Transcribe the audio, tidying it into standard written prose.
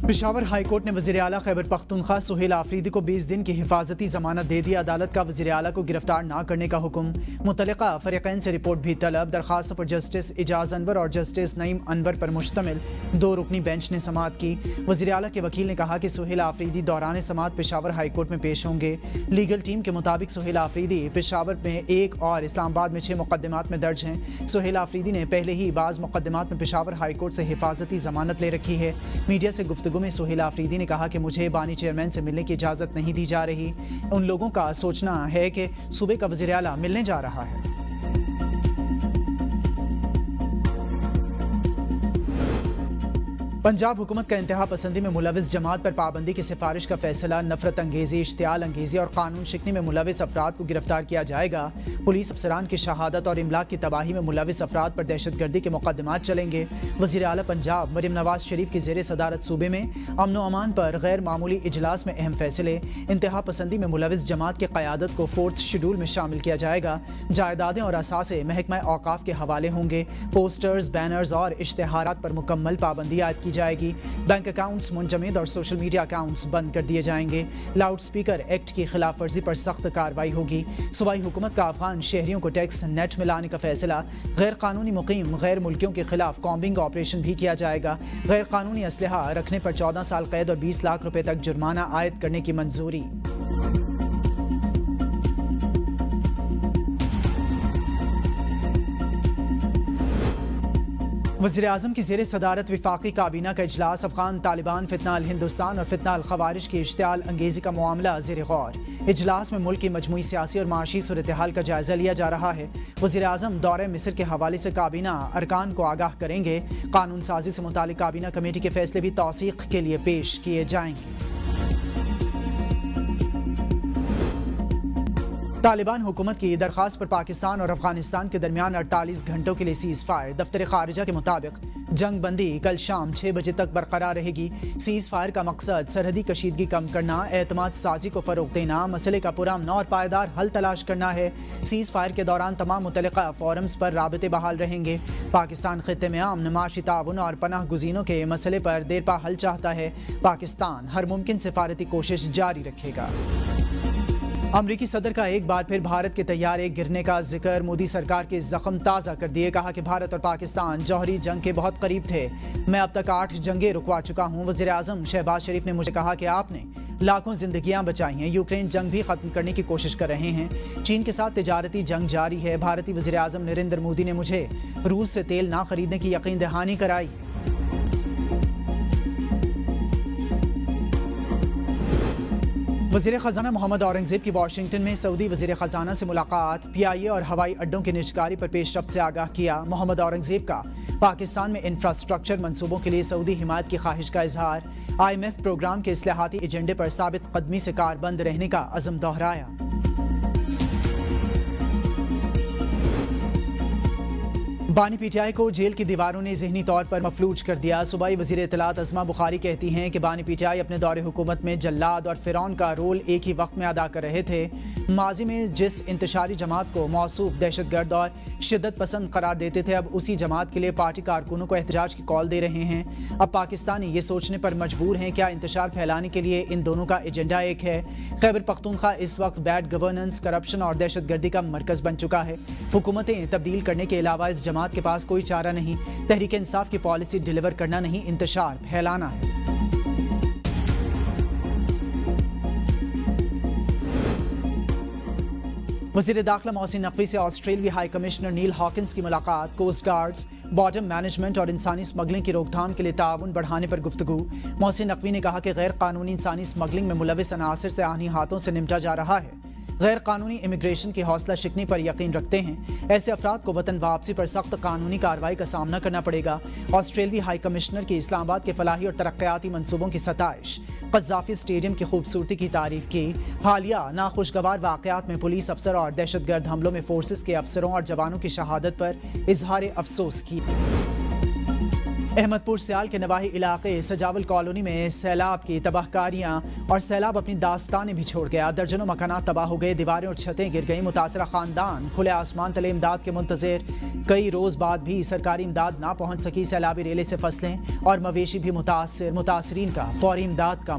Peshawar high court نے وزیر اعلیٰ خیبر پختونخوا سہیل آفریدی کو 20 دن کی حفاظتی ضمانت دے دی۔ عدالت کا وزیر اعلیٰ کو گرفتار نہ کرنے کا حکم، متعلقہ فریقین سے رپورٹ بھی طلب۔ درخواست پر جسٹس اعجاز انور اور جسٹس نعیم انور پر مشتمل 2 رکنی بینچ نے سماعت کی۔ وزیر اعلیٰ کے وکیل نے کہا کہ سہیل آفریدی دوران سماعت پشاور ہائی کورٹ میں پیش ہوں گے۔ لیگل ٹیم کے مطابق سہیل آفریدی پشاور میں 1 اور اسلام آباد میں 6 مقدمات میں درج ہیں۔ سہیل آفریدی نے پہلے ہی بعض مقدمات میں پشاور ہائی کورٹ سے حفاظتی ضمانت لے رکھی ہے۔ میڈیا سے گفتگو میں سہیل آفریدی نے کہا کہ مجھے بانی چیئرمین سے ملنے کی اجازت نہیں دی جا رہی۔ ان لوگوں کا سوچنا ہے کہ صوبے کا وزیر اعلیٰ ملنے جا رہا ہے۔ پنجاب حکومت کا انتہا پسندی میں ملوث جماعت پر پابندی کی سفارش کا فیصلہ۔ نفرت انگیزی، اشتعال انگیزی اور قانون شکنی میں ملوث افراد کو گرفتار کیا جائے گا۔ پولیس افسران کی شہادت اور املاک کی تباہی میں ملوث افراد پر دہشت گردی کے مقدمات چلیں گے۔ وزیر اعلیٰ پنجاب مریم نواز شریف کی زیر صدارت صوبے میں امن و امان پر غیر معمولی اجلاس میں اہم فیصلے۔ انتہا پسندی میں ملوث جماعت کی قیادت کو 4 شیڈول میں شامل کیا جائے گا۔ جائیدادیں اور اثاثے محکمہ اوقاف کے حوالے ہوں گے۔ پوسٹرز، بینرز اور اشتہارات پر مکمل پابندی عائد کی جائے گی۔ بینک اکاؤنٹس منجمد اور سوشل میڈیا اکاؤنٹس بند کر دیے جائیں گے۔ لاؤڈ سپیکر ایکٹ کی خلاف ورزی پر سخت کارروائی ہوگی۔ صوبائی حکومت کا افغان شہریوں کو ٹیکس نیٹ میں لانے کا فیصلہ۔ غیر قانونی مقیم غیر ملکیوں کے خلاف کامبنگ آپریشن بھی کیا جائے گا۔ غیر قانونی اسلحہ رکھنے پر 14 سال قید اور 20 لاکھ روپے تک جرمانہ عائد کرنے کی منظوری۔ وزیر اعظم کی زیر صدارت وفاقی کابینہ کا اجلاس۔ افغان طالبان، فتنہ الہندوستان اور فتنہ الخوارج کی اشتعال انگیزی کا معاملہ زیر غور۔ اجلاس میں ملک کی مجموعی سیاسی اور معاشی صورتحال کا جائزہ لیا جا رہا ہے۔ وزیر اعظم دورہ مصر کے حوالے سے کابینہ ارکان کو آگاہ کریں گے۔ قانون سازی سے متعلق کابینہ کمیٹی کے فیصلے بھی توثیق کے لیے پیش کیے جائیں گے۔ طالبان حکومت کی درخواست پر پاکستان اور افغانستان کے درمیان 48 گھنٹوں کے لیے سیز فائر۔ دفتر خارجہ کے مطابق جنگ بندی کل شام 6 بجے تک برقرار رہے گی۔ سیز فائر کا مقصد سرحدی کشیدگی کم کرنا، اعتماد سازی کو فروغ دینا، مسئلے کا پرامن اور پائیدار حل تلاش کرنا ہے۔ سیز فائر کے دوران تمام متعلقہ فورمز پر رابطے بحال رہیں گے۔ پاکستان خطے میں امن، معاشی تعاون اور پناہ گزینوں کے مسئلے پر دیرپا حل چاہتا ہے۔ پاکستان ہر ممکن سفارتی کوشش جاری رکھے گا۔ امریکی صدر کا ایک بار پھر بھارت کے طیارے گرنے کا ذکر۔ مودی سرکار کے زخم تازہ کر دیے، کہا کہ بھارت اور پاکستان جوہری جنگ کے بہت قریب تھے۔ میں اب تک 8 جنگیں رکوا چکا ہوں۔ وزیر اعظم شہباز شریف نے مجھے کہا کہ آپ نے لاکھوں زندگیاں بچائی ہیں۔ یوکرین جنگ بھی ختم کرنے کی کوشش کر رہے ہیں۔ چین کے ساتھ تجارتی جنگ جاری ہے۔ بھارتی وزیر اعظم نریندر مودی نے مجھے روس سے تیل نہ خریدنے کی یقین دہانی کرائی۔ وزیر خزانہ محمد اورنگزیب کی واشنگٹن میں سعودی وزیر خزانہ سے ملاقات۔ پی آئی اے اور ہوائی اڈوں کی نجکاری پر پیش رفت سے آگاہ کیا۔ محمد اورنگزیب کا پاکستان میں انفراسٹرکچر منصوبوں کے لیے سعودی حمایت کی خواہش کا اظہار۔ IMF پروگرام کے اصلاحاتی ایجنڈے پر ثابت قدمی سے کاربند رہنے کا عزم دہرایا۔ بانی پی ٹی آئی کو جیل کی دیواروں نے ذہنی طور پر مفلوج کر دیا۔ صوبائی وزیر اطلاعات عظمہ بخاری کہتی ہیں کہ بانی پی ٹی آئی اپنے دور حکومت میں جلاد اور فرعون کا رول ایک ہی وقت میں ادا کر رہے تھے۔ ماضی میں جس انتشاری جماعت کو موصوف دہشت گرد اور شدت پسند قرار دیتے تھے، اب اسی جماعت کے لیے پارٹی کارکنوں کو احتجاج کی کال دے رہے ہیں۔ اب پاکستانی یہ سوچنے پر مجبور ہیں کیا انتشار پھیلانے کے لیے ان دونوں کا ایجنڈا ایک ہے۔ خیبر پختونخوا اس وقت بیڈ گورننس، کرپشن اور دہشت گردی کا مرکز بن چکا ہے۔ حکومتیں تبدیل کرنے کے علاوہ اس جماعت کے پاس کوئی چارہ نہیں۔ تحریک انصاف کی پالیسی ڈیلیور کرنا نہیں، انتشار پھیلانا ہے۔ وزیر داخلہ محسن نقوی سے آسٹریلوی ہائی کمشنر نیل ہاکنز کی ملاقات۔ کوسٹ گارڈز، بارڈر مینجمنٹ اور انسانی اسمگلنگ کی روک تھام کے لیے تعاون بڑھانے پر گفتگو۔ محسن نقوی نے کہا کہ غیر قانونی انسانی اسمگلنگ میں ملوث عناصر سے آہنی ہاتھوں سے نمٹا جا رہا ہے۔ غیر قانونی امیگریشن کی حوصلہ شکنی پر یقین رکھتے ہیں۔ ایسے افراد کو وطن واپسی پر سخت قانونی کارروائی کا سامنا کرنا پڑے گا۔ آسٹریلوی ہائی کمشنر کی اسلام آباد کے فلاحی اور ترقیاتی منصوبوں کی ستائش۔ قذافی اسٹیڈیم کی خوبصورتی کی تعریف کی۔ حالیہ ناخوشگوار واقعات میں پولیس افسر اور دہشت گرد حملوں میں فورسز کے افسروں اور جوانوں کی شہادت پر اظہار افسوس کی۔ احمد پور سیال کے نواحی علاقے سجاول کالونی میں سیلاب کی تباہ کاریاں اور سیلاب اپنی داستانیں بھی چھوڑ گیا۔ درجنوں مکانات تباہ ہو گئے، دیواریں اور چھتیں گر گئیں۔ متاثرہ خاندان کھلے آسمان تلے امداد کے منتظر۔ کئی روز بعد بھی سرکاری امداد نہ پہنچ سکی، سیلابی ریلے سے فصلیں اور مویشی بھی متاثرین کا فوری امداد کا